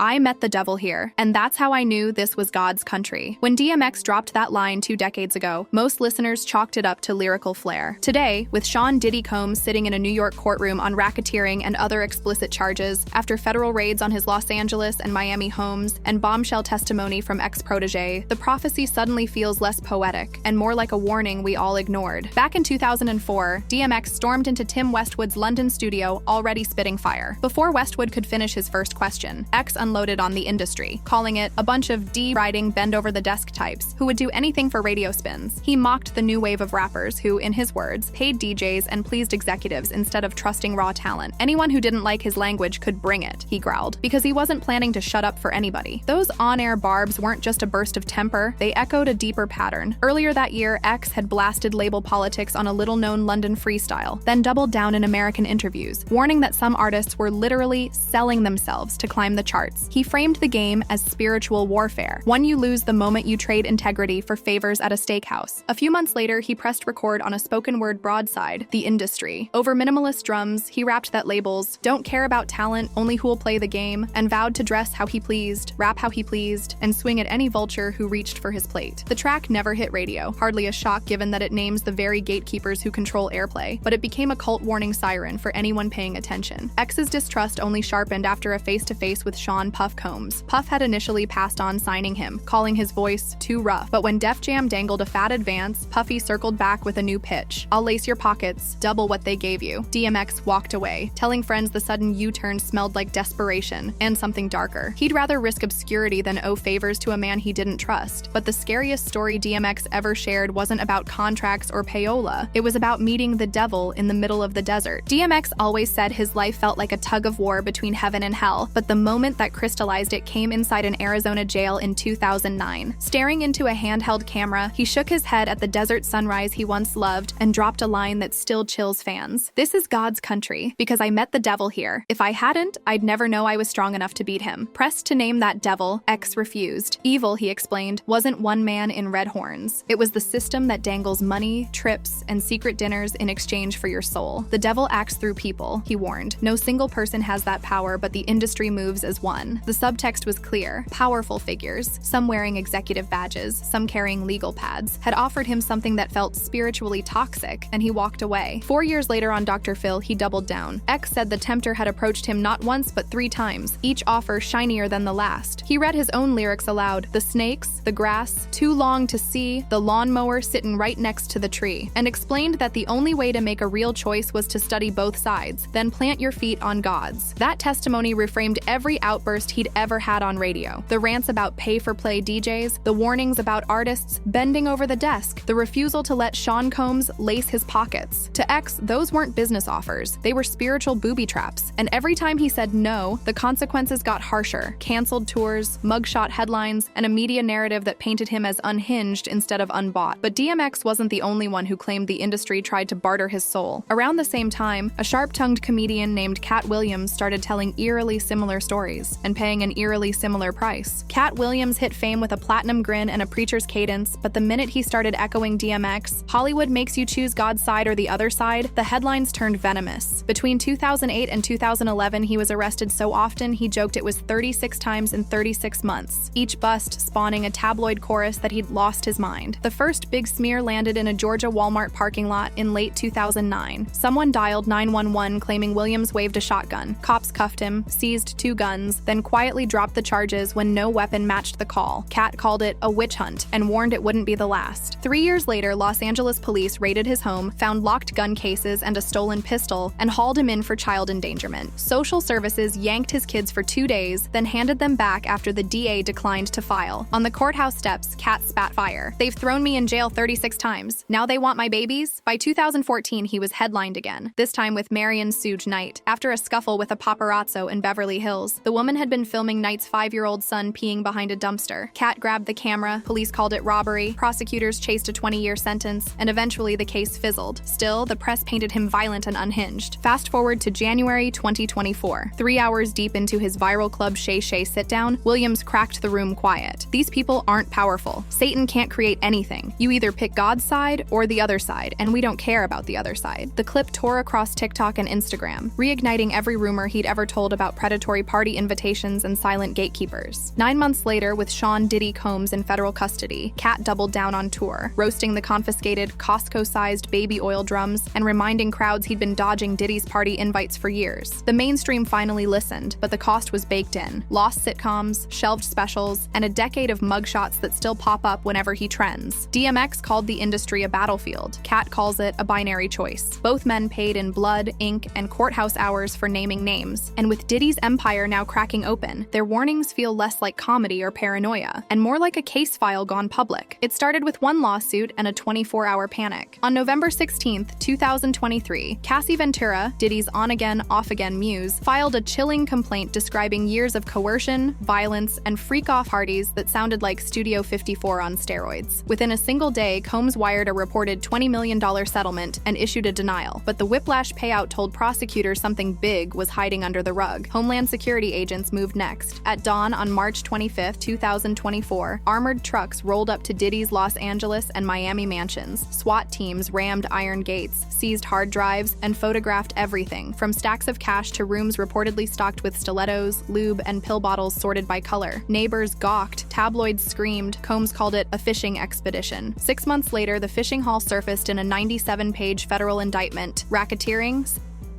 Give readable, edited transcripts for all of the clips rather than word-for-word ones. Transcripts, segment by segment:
I met the devil here, and that's how I knew this was God's country. When DMX dropped that line 2 decades ago, most listeners chalked it up to lyrical flair. Today, with Sean Diddy Combs sitting in a New York courtroom on racketeering and other explicit charges, after federal raids on his Los Angeles and Miami homes, and bombshell testimony from ex-protégés, the prophecy suddenly feels less poetic and more like a warning we all ignored. Back in 2004, DMX stormed into Tim Westwood's London studio, already spitting fire. Before Westwood could finish his first question, X unloaded on the industry, calling it a bunch of D-writing bend-over-the-desk types who would do anything for radio spins. He mocked the new wave of rappers who, in his words, paid DJs and pleased executives instead of trusting raw talent. Anyone who didn't like his language could bring it, he growled, because he wasn't planning to shut up for anybody. Those on-air barbs weren't just a burst of temper, they echoed a deeper pattern. Earlier that year, X had blasted label politics on a little-known London freestyle, then doubled down in American interviews, warning that some artists were literally selling themselves to climb the charts. He framed the game as spiritual warfare, one you lose the moment you trade integrity for favors at a steakhouse. A few months later, he pressed record on a spoken-word broadside, The Industry. Over minimalist drums, he rapped that labels don't care about talent, only who'll play the game, and vowed to dress how he pleased, rap how he pleased, and swing at any vulture who reached for his plate. The track never hit radio, hardly a shock given that it names the very gatekeepers who control airplay, but it became a cult warning siren for anyone paying attention. X's distrust only sharpened after a face-to-face with Sean "Puff" Combs. Puff had initially passed on signing him, calling his voice too rough, but when Def Jam dangled a fat advance, Puffy circled back with a new pitch. "I'll lace your pockets, double what they gave you." DMX walked away, telling friends the sudden U-turn smelled like desperation and something darker. He'd rather risk obscurity than owe favors to a man he didn't trust. But the scariest story DMX ever shared wasn't about contracts or payola. It was about meeting the devil in the middle of the desert. DMX always said his life felt like a tug-of-war between heaven and hell, but the moment that crystallized it came inside an Arizona jail in 2009. Staring into a handheld camera, he shook his head at the desert sunrise he once loved and dropped a line that still chills fans. "This is God's country, because I met the devil here. If I hadn't, I'd never know I was strong enough to beat him." Pressed to name that devil, X refused. Evil, he explained, wasn't one man in red horns. It was the system that dangles money, trips, and secret dinners in exchange for your soul. The devil acts through people, he warned. No single person has that power, but the industry moves as one. The subtext was clear. Powerful figures, some wearing executive badges, some carrying legal pads, had offered him something that felt spiritually toxic, and he walked away. 4 years later on Dr. Phil, he doubled down. X said the tempter had approached him not once but 3 times, each offer shinier than the last. He read his own lyrics aloud: "The snakes, the grass, too long to see, the lawnmower sitting right next to the tree," and explained that the only way to make a real choice was to study both sides, then plant your feet on God's. That testimony reframed every outburst he'd ever had on radio. The rants about pay-for-play DJs, the warnings about artists bending over the desk, the refusal to let Sean Combs lace his pockets. To X, those weren't business offers, they were spiritual booby traps, and every time he said no, the consequences got harsher: canceled tours, mugshot headlines, and a media narrative that painted him as unhinged instead of unbought. But DMX wasn't the only one who claimed the industry tried to barter his soul. Around the same time, a sharp-tongued comedian named Katt Williams started telling eerily similar stories and paying an eerily similar price. Katt Williams hit fame with a platinum grin and a preacher's cadence, but the minute he started echoing DMX, "Hollywood makes you choose God's side or the other side," the headlines turned venomous. Between 2008 and 2011, he was arrested so often he joked it was 36 times in 36 months, each bust spawning a tabloid chorus that he'd lost his mind. The first big smear landed in a Georgia Walmart parking lot in late 2009. Someone dialed 911 claiming Williams waved a shotgun. Cops cuffed him, seized 2 guns, then quietly dropped the charges when no weapon matched the call. Katt called it a witch hunt and warned it wouldn't be the last. 3 years later, Los Angeles police raided his home, found locked gun cases and a stolen pistol, and hauled him in for child endangerment. Social services yanked his kids for 2 days, then handed them back after the DA declined to file. On the courthouse steps, Katt spat fire. "They've thrown me in jail 36 times. Now they want my babies?" By 2014, he was headlined again, this time with Marion Suge Knight. After a scuffle with a paparazzo in Beverly Hills, the woman had been filming Knight's 5-year-old son peeing behind a dumpster. Katt grabbed the camera, police called it robbery, prosecutors chased a 20-year sentence, and eventually the case fizzled. Still, the press painted him violent and unhinged. Fast forward to January 2024. 3 hours deep into his viral Club Shay Shay sit-down, Williams cracked the room quiet. "These people aren't powerful. Satan can't create anything. You either pick God's side or the other side, and we don't care about the other side." The clip tore across TikTok and Instagram, reigniting every rumor he'd ever told about predatory party invitations limitations and silent gatekeepers. 9 months later, with Sean Diddy Combs in federal custody, Katt doubled down on tour, roasting the confiscated Costco-sized baby oil drums and reminding crowds he'd been dodging Diddy's party invites for years. The mainstream finally listened, but the cost was baked in. Lost sitcoms, shelved specials, and a decade of mugshots that still pop up whenever he trends. DMX called the industry a battlefield. Katt calls it a binary choice. Both men paid in blood, ink, and courthouse hours for naming names. And with Diddy's empire now cracking open, their warnings feel less like comedy or paranoia, and more like a case file gone public. It started with one lawsuit and a 24-hour panic. On November 16, 2023, Cassie Ventura, Diddy's on-again, off-again muse, filed a chilling complaint describing years of coercion, violence, and freak-off parties that sounded like Studio 54 on steroids. Within a single day, Combs wired a reported $20 million settlement and issued a denial, but the whiplash payout told prosecutors something big was hiding under the rug. Homeland Security agents moved next. At dawn on March 25, 2024, armored trucks rolled up to Diddy's Los Angeles and Miami mansions. SWAT teams rammed iron gates, seized hard drives, and photographed everything, from stacks of cash to rooms reportedly stocked with stilettos, lube, and pill bottles sorted by color. Neighbors gawked, tabloids screamed. Combs called it a fishing expedition. 6 months later, the fishing haul surfaced in a 97-page federal indictment: racketeering,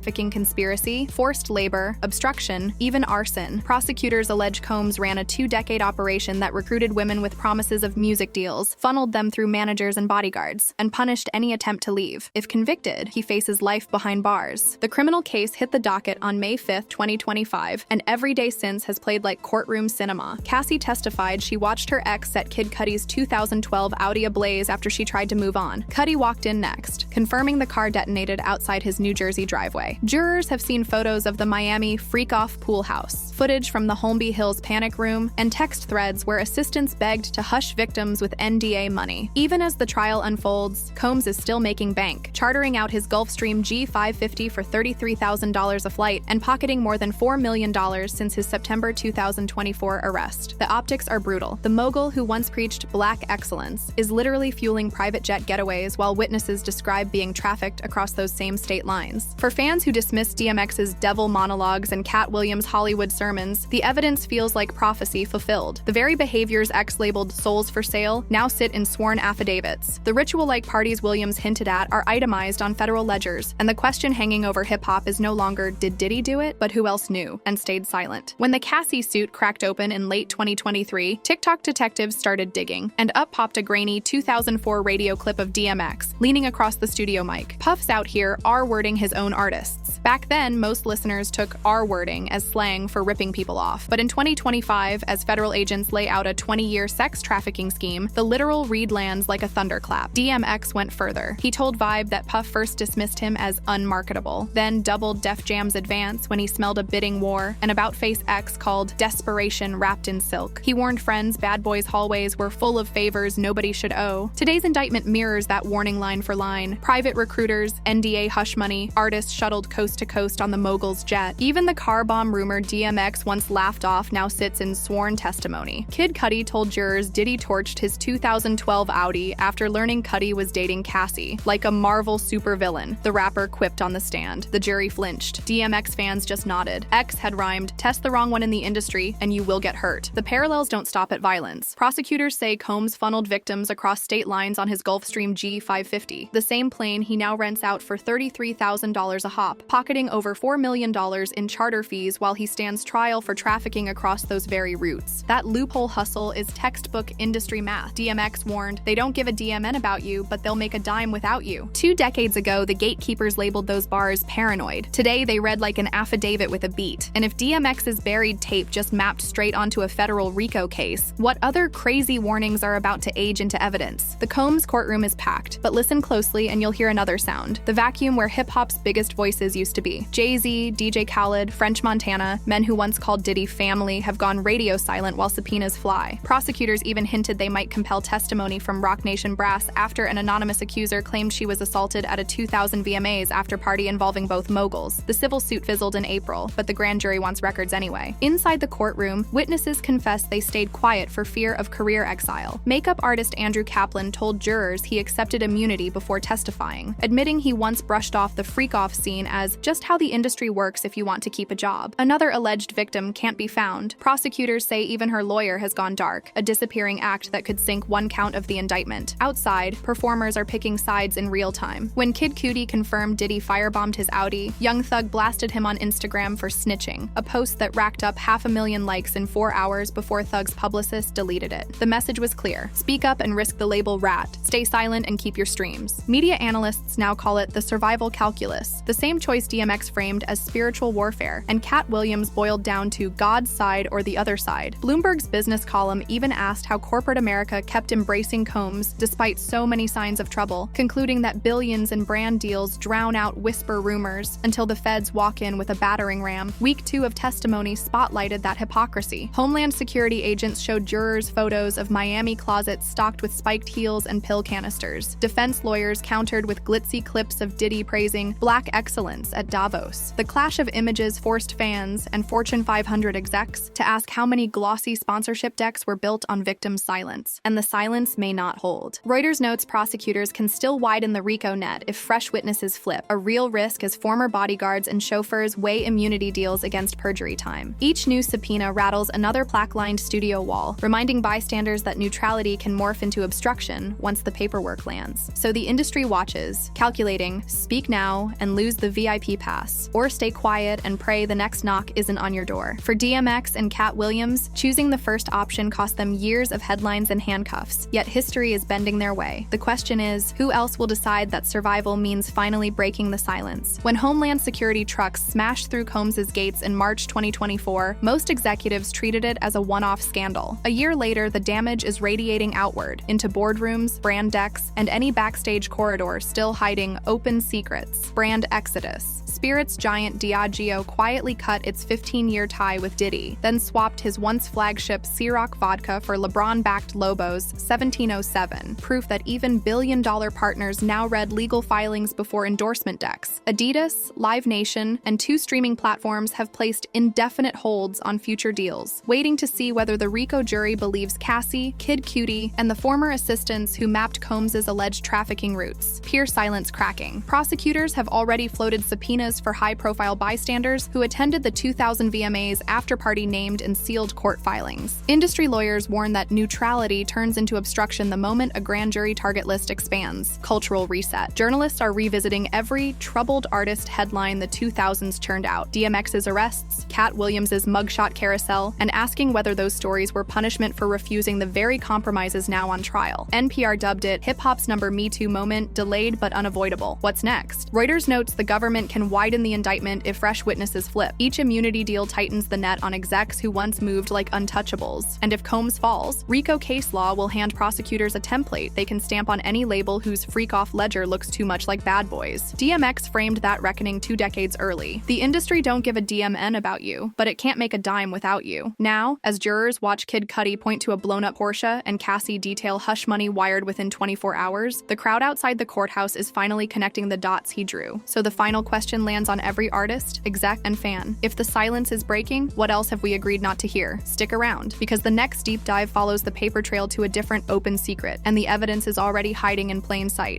trafficking conspiracy, forced labor, obstruction, even arson. Prosecutors allege Combs ran a 2-decade operation that recruited women with promises of music deals, funneled them through managers and bodyguards, and punished any attempt to leave. If convicted, he faces life behind bars. The criminal case hit the docket on May 5, 2025, and every day since has played like courtroom cinema. Cassie testified she watched her ex set Kid Cudi's 2012 Audi ablaze after she tried to move on. Cudi walked in next, confirming the car detonated outside his New Jersey driveway. Jurors have seen photos of the Miami freak-off pool house, footage from the Holmby Hills panic room, and text threads where assistants begged to hush victims with NDA money. Even as the trial unfolds, Combs is still making bank, chartering out his Gulfstream G550 for $33,000 a flight and pocketing more than $4 million since his September 2024 arrest. The optics are brutal. The mogul who once preached black excellence is literally fueling private jet getaways while witnesses describe being trafficked across those same state lines. For fans who dismiss DMX's devil monologues and Katt Williams' Hollywood sermons, the evidence feels like prophecy fulfilled. The very behaviors X labeled souls for sale now sit in sworn affidavits. The ritual-like parties Williams hinted at are itemized on federal ledgers, and the question hanging over hip-hop is no longer, did Diddy do it, but who else knew and stayed silent? When the Cassie suit cracked open in late 2023, TikTok detectives started digging, and up popped a grainy 2004 radio clip of DMX, leaning across the studio mic. Puff's out here R-wording his own artists. Back then, most listeners took R-wording as slang for ripping people off. But in 2025, as federal agents lay out a 20-year sex trafficking scheme, the literal read lands like a thunderclap. DMX went further. He told Vibe that Puff first dismissed him as unmarketable, then doubled Def Jam's advance when he smelled a bidding war, and about-face X called desperation wrapped in silk. He warned friends Bad Boy's hallways were full of favors nobody should owe. Today's indictment mirrors that warning line for line. Private recruiters, NDA hush money, artists shuttled coast to coast on the mogul's jet. Even the car bomb rumor DMX once laughed off now sits in sworn testimony. Kid Cudi told jurors Diddy torched his 2012 Audi after learning Cudi was dating Cassie. Like a Marvel supervillain, the rapper quipped on the stand. The jury flinched. DMX fans just nodded. X had rhymed, test the wrong one in the industry and you will get hurt. The parallels don't stop at violence. Prosecutors say Combs funneled victims across state lines on his Gulfstream G550, the same plane he now rents out for $33,000 a hop, pocketing over $4 million in charter fees while he stands trial for trafficking across those very routes. That loophole hustle is textbook industry math. DMX warned, they don't give a DMN about you, but they'll make a dime without you. 2 decades ago, the gatekeepers labeled those bars paranoid. Today, they read like an affidavit with a beat. And if DMX's buried tape just mapped straight onto a federal RICO case, what other crazy warnings are about to age into evidence? The Combs courtroom is packed, but listen closely and you'll hear another sound. The vacuum where hip-hop's biggest voices used to be. Jay-Z, DJ Khaled, French Montana, men who once called Diddy family have gone radio silent while subpoenas fly. Prosecutors even hinted they might compel testimony from Roc Nation brass after an anonymous accuser claimed she was assaulted at a 2000 VMAs after party involving both moguls. The civil suit fizzled in April, but the grand jury wants records anyway. Inside the courtroom, witnesses confess they stayed quiet for fear of career exile. Makeup artist Andrew Kaplan told jurors he accepted immunity before testifying, admitting he once brushed off the freak-off scene as just how the industry works if you want to keep a job. Another alleged victim can't be found. Prosecutors say even her lawyer has gone dark, a disappearing act that could sink one count of the indictment. Outside, performers are picking sides in real time. When Kid Cudi confirmed Diddy firebombed his Audi, Young Thug blasted him on Instagram for snitching, a post that racked up 500,000 likes in 4 hours before Thug's publicist deleted it. The message was clear: speak up and risk the label rat. Stay silent and keep your streams. Media analysts now call it the survival calculus, the same choice DMX framed as spiritual warfare, and Katt Williams boiled down to God's side or the other side. Bloomberg's business column even asked how corporate America kept embracing Combs despite so many signs of trouble, concluding that billions in brand deals drown out whisper rumors until the feds walk in with a battering ram. Week 2 of testimony spotlighted that hypocrisy. Homeland Security agents showed jurors photos of Miami closets stocked with spiked heels and pill canisters. Defense lawyers countered with glitzy clips of Diddy praising Black excellence at Davos. The clash of images forced fans and Fortune 500 execs to ask how many glossy sponsorship decks were built on victims' silence, and the silence may not hold. Reuters notes prosecutors can still widen the RICO net if fresh witnesses flip, a real risk as former bodyguards and chauffeurs weigh immunity deals against perjury time. Each new subpoena rattles another plaque-lined studio wall, reminding bystanders that neutrality can morph into obstruction once the paperwork lands. So the industry watches, calculating, speak now and lose the VIP pass, or stay quiet and pray the next knock isn't on your door. For DMX and Katt Williams, choosing the first option cost them years of headlines and handcuffs, yet history is bending their way. The question is, who else will decide that survival means finally breaking the silence? When Homeland Security trucks smashed through Combs's gates in March 2024, most executives treated it as a one-off scandal. A year later, the damage is radiating outward, into boardrooms, brand decks, and any backstage corridor still hiding open secrets. Brand exodus. Spirits giant Diageo quietly cut its 15-year tie with Diddy, then swapped his once flagship Ciroc vodka for LeBron-backed Lobos 1707, proof that even billion-dollar partners now read legal filings before endorsement decks. Adidas, Live Nation, and 2 streaming platforms have placed indefinite holds on future deals, waiting to see whether the RICO jury believes Cassie, Kid Cudi, and the former assistants who mapped Combs's alleged trafficking routes. Pure silence cracking. Prosecutors have already floated subpoenas for high-profile bystanders who attended the 2000 VMAs after-party named in sealed court filings. Industry lawyers warn that neutrality turns into obstruction the moment a grand jury target list expands. Cultural reset. Journalists are revisiting every troubled artist headline the 2000s churned out: DMX's arrests, Katt Williams's mugshot carousel, and asking whether those stories were punishment for refusing the very compromises now on trial. NPR dubbed it hip-hop's number Me Too moment, delayed but unavoidable. What's next? Reuters notes the government can widen the indictment if fresh witnesses flip. Each immunity deal tightens the net on execs who once moved like untouchables. And if Combs falls, RICO case law will hand prosecutors a template they can stamp on any label whose freak-off ledger looks too much like Bad Boys. DMX framed that reckoning 2 decades early. The industry don't give a DMN about you, but it can't make a dime without you. Now, as jurors watch Kid Cudi point to a blown-up Porsche and Cassie detail hush money wired within 24 hours, the crowd outside the courthouse is finally connecting the dots he drew. So the final question lands on every artist, exec, and fan. If the silence is breaking, what else have we agreed not to hear? Stick around, because the next deep dive follows the paper trail to a different open secret, and the evidence is already hiding in plain sight.